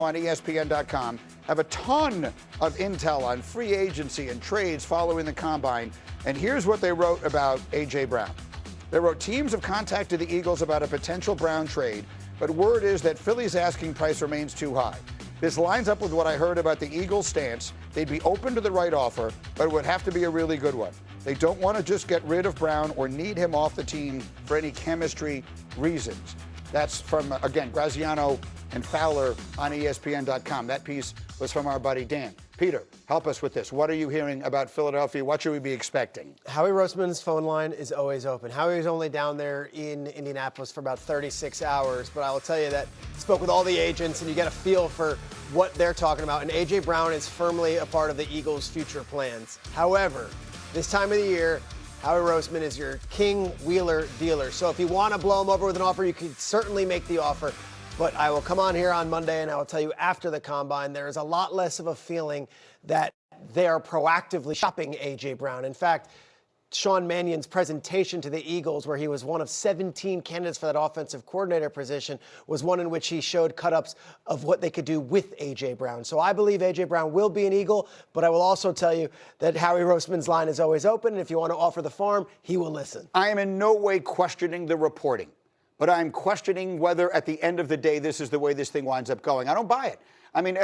on ESPN.com have a ton of intel on free agency and trades following the combine. And here's what they wrote about A.J. Brown. They wrote, teams have contacted the Eagles about a potential Brown trade, but word is that Philly's asking price remains too high. This lines up with what I heard about the Eagles' stance. They'd be open to the right offer, but it would have to be a really good one. They don't want to just get rid of Brown or need him off the team for any chemistry reasons. That's from, again, Graziano and Fowler on ESPN.com. That piece was from our buddy Dan. Peter, help us with this. What are you hearing about Philadelphia? What should we be expecting? Howie Roseman's phone line is always open. Howie was only down there in Indianapolis for about 36 hours, but I will tell you that he spoke with all the agents, and you get a feel for what they're talking about. And A.J. Brown is firmly a part of the Eagles' future plans. However, this time of the year, Howie Roseman is your king wheeler dealer. So if you want to blow him over with an offer, you can certainly make the offer. But I will come on here on Monday and I will tell you after the combine, there is a lot less of a feeling that they are proactively shopping A.J. Brown. In fact, Sean Mannion's presentation to the Eagles, where he was one of 17 candidates for that offensive coordinator position, was one in which he showed cut-ups of what they could do with A.J. Brown. So I believe A.J. Brown will be an Eagle, but I will also tell you that Howie Roseman's line is always open, and if you want to offer the farm, he will listen. I am in no way questioning the reporting, but I'm questioning whether at the end of the day this is the way this thing winds up going. I don't buy it. I mean,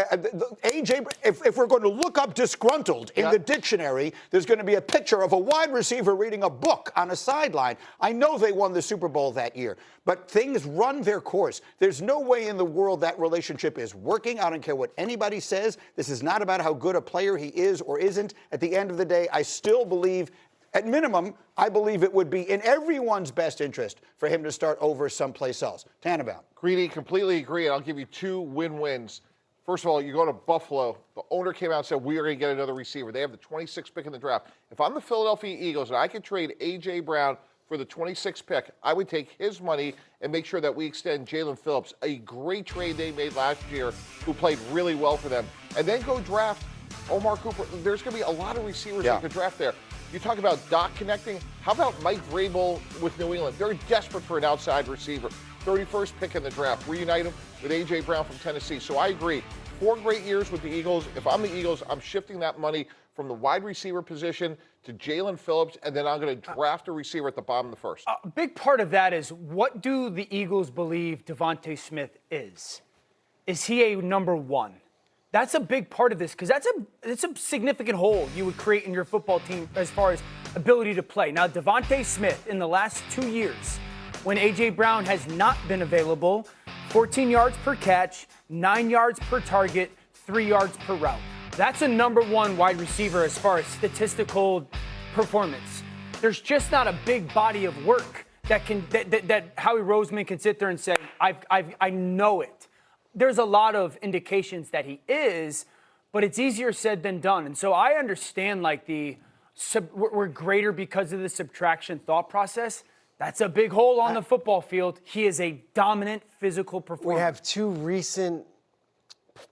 A.J., if we're going to look up disgruntled in the dictionary, there's going to be a picture of a wide receiver reading a book on a sideline. I know they won the Super Bowl that year, but things run their course. There's no way in the world that relationship is working. I don't care what anybody says. This is not about how good a player he is or isn't. At the end of the day, I still believe, at minimum, I believe it would be in everyone's best interest for him to start over someplace else. Tannenbaum. Greedy, completely agree, and I'll give you two win-wins. First of all, you go to Buffalo. The owner came out and said, we are going to get another receiver. They have the 26th pick in the draft. If I'm the Philadelphia Eagles and I could trade A.J. Brown for the 26th pick, I would take his money and make sure that we extend Jalen Phillips, a great trade they made last year, who played really well for them. And then go draft Omar Cooper. There's going to be a lot of receivers that could draft there. You talk about Doc connecting. How about Mike Vrabel with New England? They're desperate for an outside receiver. 31st pick in the draft. Reunite him with A.J. Brown from Tennessee. So I agree. 4 great years with the Eagles. If I'm the Eagles, I'm shifting that money from the wide receiver position to Jalen Phillips, and then I'm going to draft a receiver at the bottom of the first. A big part of that is, what do the Eagles believe Devontae Smith is? Is he a number one? That's a big part of this, because it's a significant hole you would create in your football team as far as ability to play. Now, Devontae Smith, in the last 2 years, when A.J. Brown has not been available, 14 yards per catch, 9 yards per target, 3 yards per route. That's a number one wide receiver as far as statistical performance. There's just not a big body of work that Howie Roseman can sit there and say, I know it. There's a lot of indications that he is, but it's easier said than done. And so I understand, like, we're greater because of the subtraction thought process. That's a big hole on the football field. He is a dominant physical performer. We have two recent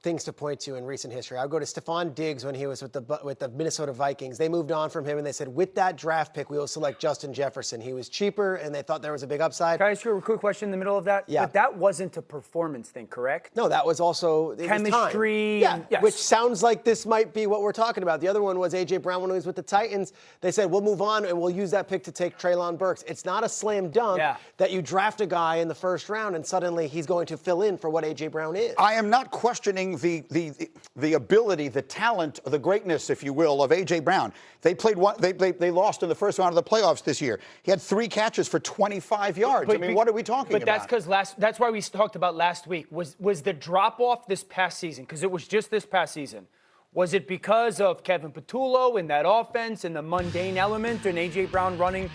things to point to in recent history. I'll go to Stephon Diggs when he was with the Minnesota Vikings. They moved on from him, and they said, with that draft pick, we will select Justin Jefferson. He was cheaper, and they thought there was a big upside. Can I ask you a quick question in the middle of that? Yeah. But that wasn't a performance thing, correct? No, that was also chemistry. Yeah, yes. Which sounds like this might be what we're talking about. The other one was A.J. Brown when he was with the Titans. They said, we'll move on, and we'll use that pick to take Treylon Burks. It's not a slam dunk that you draft a guy in the first round, and suddenly he's going to fill in for what A.J. Brown is. I am not questioning the ability, the talent, the greatness, if you will, of A.J. Brown. They lost in the first round of the playoffs this year. He had 3 catches for 25 yards. What are we talking about? But that's why we talked about last week. Was the drop-off this past season, because it was just this past season, was it because of Kevin Patullo and that offense and the mundane element and A.J. Brown running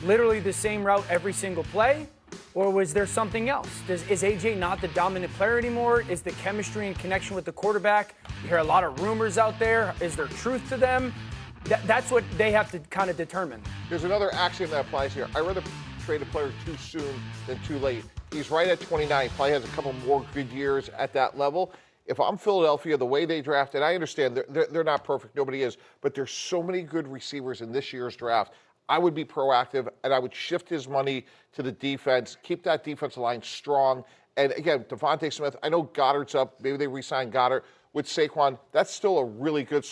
literally the same route every single play? Or was there something else? Is A.J. not the dominant player anymore? Is the chemistry and connection with the quarterback? You hear a lot of rumors out there. Is there truth to them? That's what they have to kind of determine. There's another axiom that applies here. I'd rather trade a player too soon than too late. He's right at 29. Probably has a couple more good years at that level. If I'm Philadelphia, the way they drafted, I understand they're not perfect. Nobody is. But there's so many good receivers in this year's draft. I would be proactive, and I would shift his money to the defense, keep that defensive line strong, And again, Devontae Smith, I know Goddard's up. Maybe they re-sign Goddard. With Saquon, that's still a really good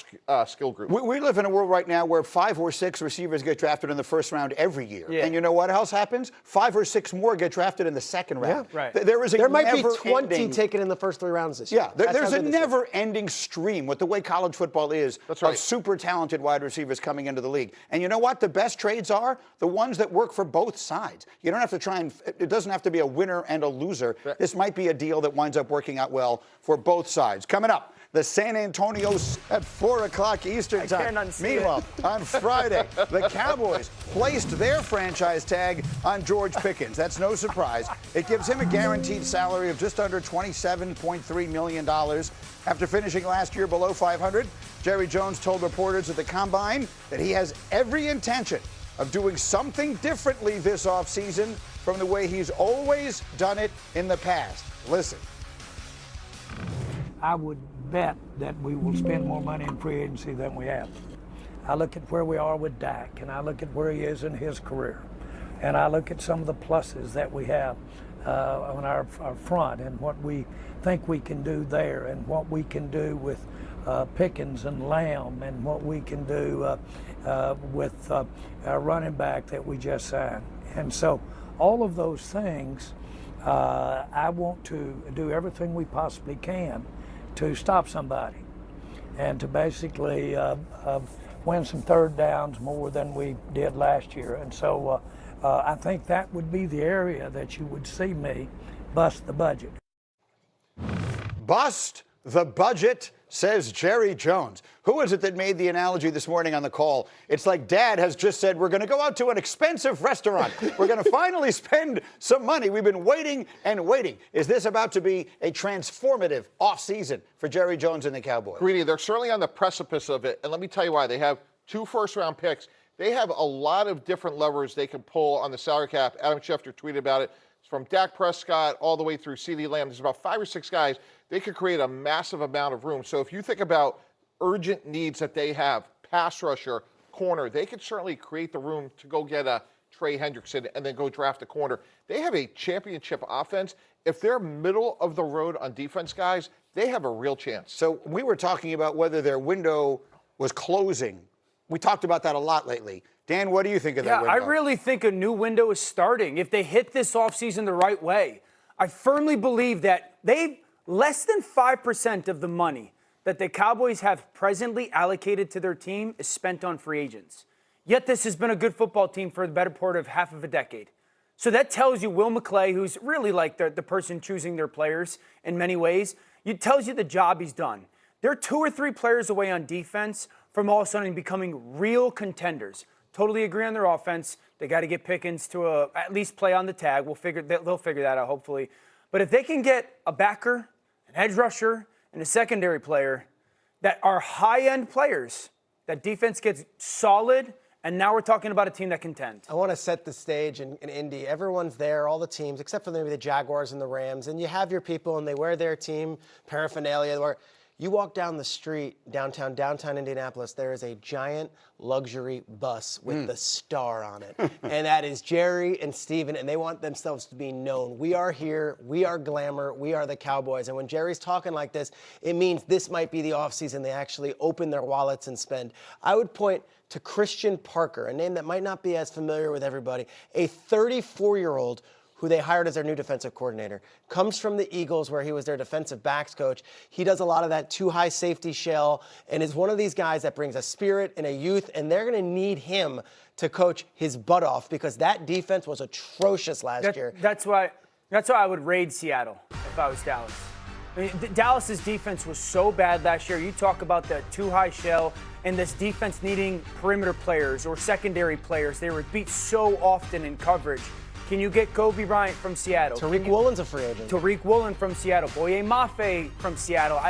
skill group. We live in a world right now where 5 or 6 receivers get drafted in the first round every year. Yeah. And you know what else happens? 5 or 6 more get drafted in the second round. Yeah, right. There might be 20 taken in the first 3 rounds this year. Yeah, there's a never-ending stream with the way college football is of super talented wide receivers coming into the league. And you know what? The best trades are the ones that work for both sides. You don't have to try and it doesn't have to be a winner and a loser. Right. This might be a deal that winds up working out well for both sides. Coming up, the San Antonio at 4 o'clock Eastern time. Meanwhile, on Friday, the Cowboys placed their franchise tag on George Pickens. That's no surprise. It gives him a guaranteed salary of just under $27.3 million. After finishing last year below 500, Jerry Jones told reporters at the Combine that he has every intention of doing something differently this offseason from the way he's always done it in the past. Listen. I would bet that we will spend more money in free agency than we have. I look at where we are with Dak, and I look at where he is in his career, and I look at some of the pluses that we have on our front and what we think we can do there and what we can do with Pickens and Lamb and what we can do with our running back that we just signed. And so all of those things, I want to do everything we possibly can to stop somebody and to basically win some third downs more than we did last year. And so I think that would be the area that you would see me bust the budget. Bust the budget, says Jerry Jones. Who is it that made the analogy this morning on the call? It's like Dad has just said, we're going to go out to an expensive restaurant. We're going to finally spend some money. We've been waiting and waiting. Is this about to be a transformative offseason for Jerry Jones and the Cowboys? Greedy, they're certainly on the precipice of it. And let me tell you why. They have 2 first-round picks. They have a lot of different levers they can pull on the salary cap. Adam Schefter tweeted about it. It's from Dak Prescott all the way through CeeDee Lamb. There's about 5 or 6 guys. They could create a massive amount of room. So if you think about urgent needs that they have, pass rusher, corner, they could certainly create the room to go get a Trey Hendrickson and then go draft a corner. They have a championship offense. If they're middle of the road on defense, guys, they have a real chance. So we were talking about whether their window was closing. We talked about that a lot lately. Dan, what do you think of that window? I really think a new window is starting. If they hit this offseason the right way, I firmly believe that less than 5% of the money that the Cowboys have presently allocated to their team is spent on free agents. Yet this has been a good football team for the better part of half of a decade. So that tells you Will McClay, who's really like the person choosing their players in many ways, it tells you the job he's done. They're 2 or 3 players away on defense from all of a sudden becoming real contenders. Totally agree on their offense. They got to get Pickens to at least play on the tag. They'll figure that out, hopefully. But if they can get a backer, an edge rusher, and a secondary player that are high-end players, that defense gets solid, and now we're talking about a team that contends. I want to set the stage in Indy. Everyone's there, all the teams, except for maybe the Jaguars and the Rams, and you have your people, and they wear their team paraphernalia. Where you walk down the street, downtown Indianapolis, there is a giant luxury bus with the star on it. And that is Jerry and Steven, and they want themselves to be known. We are here. We are glamour. We are the Cowboys. And when Jerry's talking like this, it means this might be the offseason they actually open their wallets and spend. I would point to Christian Parker, a name that might not be as familiar with everybody, a 34-year-old who they hired as their new defensive coordinator. Comes from the Eagles, where he was their defensive backs coach. He does a lot of that too-high safety shell and is one of these guys that brings a spirit and a youth, and they're going to need him to coach his butt off because that defense was atrocious last year. That's why I would raid Seattle if I was Dallas. I mean, Dallas's defense was so bad last year. You talk about the too-high shell and this defense needing perimeter players or secondary players. They were beat so often in coverage. Can you get Kobe Bryant from Seattle? Tariq Woolen's a free agent. Tariq Woolen from Seattle. Boye Mafe from Seattle.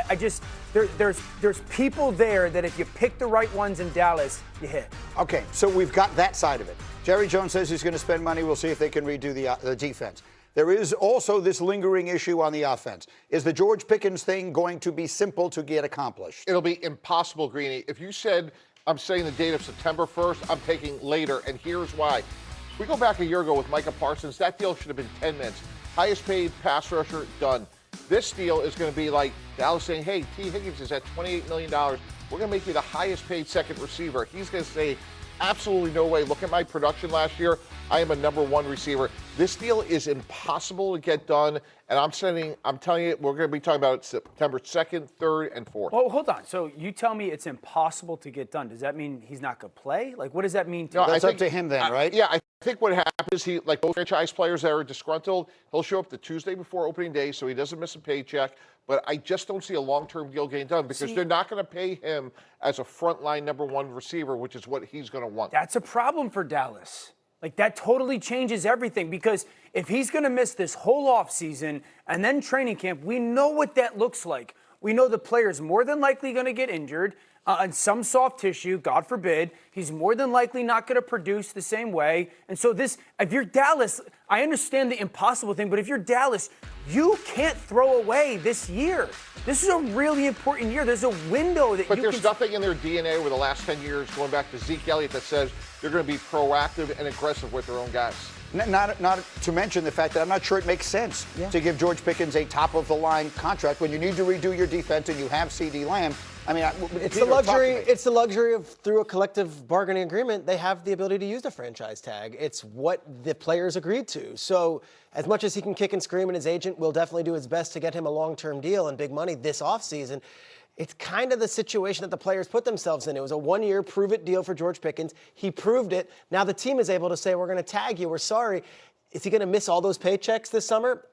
There's people there that if you pick the right ones in Dallas, you hit. Okay, so we've got that side of it. Jerry Jones says he's going to spend money. We'll see if they can redo the defense. There is also this lingering issue on the offense. Is the George Pickens thing going to be simple to get accomplished? It'll be impossible, Greeny. If you said, I'm saying the date of September 1st, I'm taking later, and here's why. We go back a year ago with Micah Parsons. That deal should have been 10 minutes. Highest paid pass rusher, done. This deal is going to be like Dallas saying, hey, T. Higgins is at $28 million. We're going to make you the highest paid second receiver. He's going to say, absolutely no way. Look at my production last year. I am a number one receiver. This deal is impossible to get done. And I'm telling you, we're going to be talking about it September 2nd, 3rd, and 4th. Well, hold on. So you tell me it's impossible to get done. Does that mean he's not going to play? Like, what does that mean to you? That's up to him then, right? Yeah, I think what happens, he, like most franchise players that are disgruntled, he'll show up the Tuesday before opening day so he doesn't miss a paycheck. But I just don't see a long-term deal getting done because they're not going to pay him as a frontline number one receiver, which is what he's going to want. That's a problem for Dallas. Like, that totally changes everything because if he's going to miss this whole offseason and then training camp, we know what that looks like. We know the player's more than likely going to get injured and some soft tissue, God forbid. He's more than likely not going to produce the same way. And so if you're Dallas, I understand the impossible thing, but if you're Dallas, you can't throw away this year. This is a really important year. There's a window that But there's nothing in their DNA over the last 10 years, going back to Zeke Elliott, that says they're going to be proactive and aggressive with their own guys. Not to mention the fact that I'm not sure it makes sense to give George Pickens a top-of-the-line contract when you need to redo your defense and you have C.D. Lamb. I mean, it's the luxury. It's the luxury of through a collective bargaining agreement, they have the ability to use the franchise tag. It's what the players agreed to. So as much as he can kick and scream, and his agent will definitely do his best to get him a long-term deal and big money this offseason, it's kind of the situation that the players put themselves in. It was a one-year prove-it deal for George Pickens. He proved it. Now the team is able to say, we're going to tag you. We're sorry. Is he going to miss all those paychecks this summer?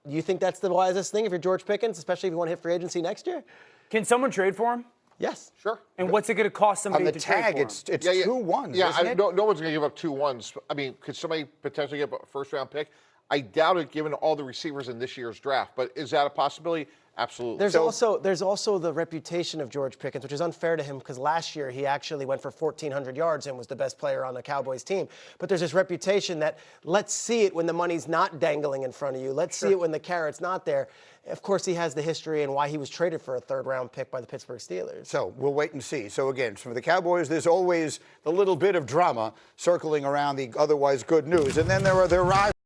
You think that's the wisest thing if you're George Pickens, especially if you want to hit free agency next year? Can someone trade for him? Yes. Sure. And what's it going to cost somebody on the to tag, trade for him? it's 2 ones. Yeah, isn't it? no one's going to give up 2 ones. I mean, could somebody potentially give up a first-round pick? I doubt it, given all the receivers in this year's draft. But is that a possibility? Absolutely. There's also the reputation of George Pickens, which is unfair to him because last year he actually went for 1,400 yards and was the best player on the Cowboys team. But there's this reputation that let's see it when the money's not dangling in front of you. Let's see it when the carrot's not there. Of course, he has the history and why he was traded for a third-round pick by the Pittsburgh Steelers. So we'll wait and see. So again, for the Cowboys, there's always a little bit of drama circling around the otherwise good news. And then there are their rivals.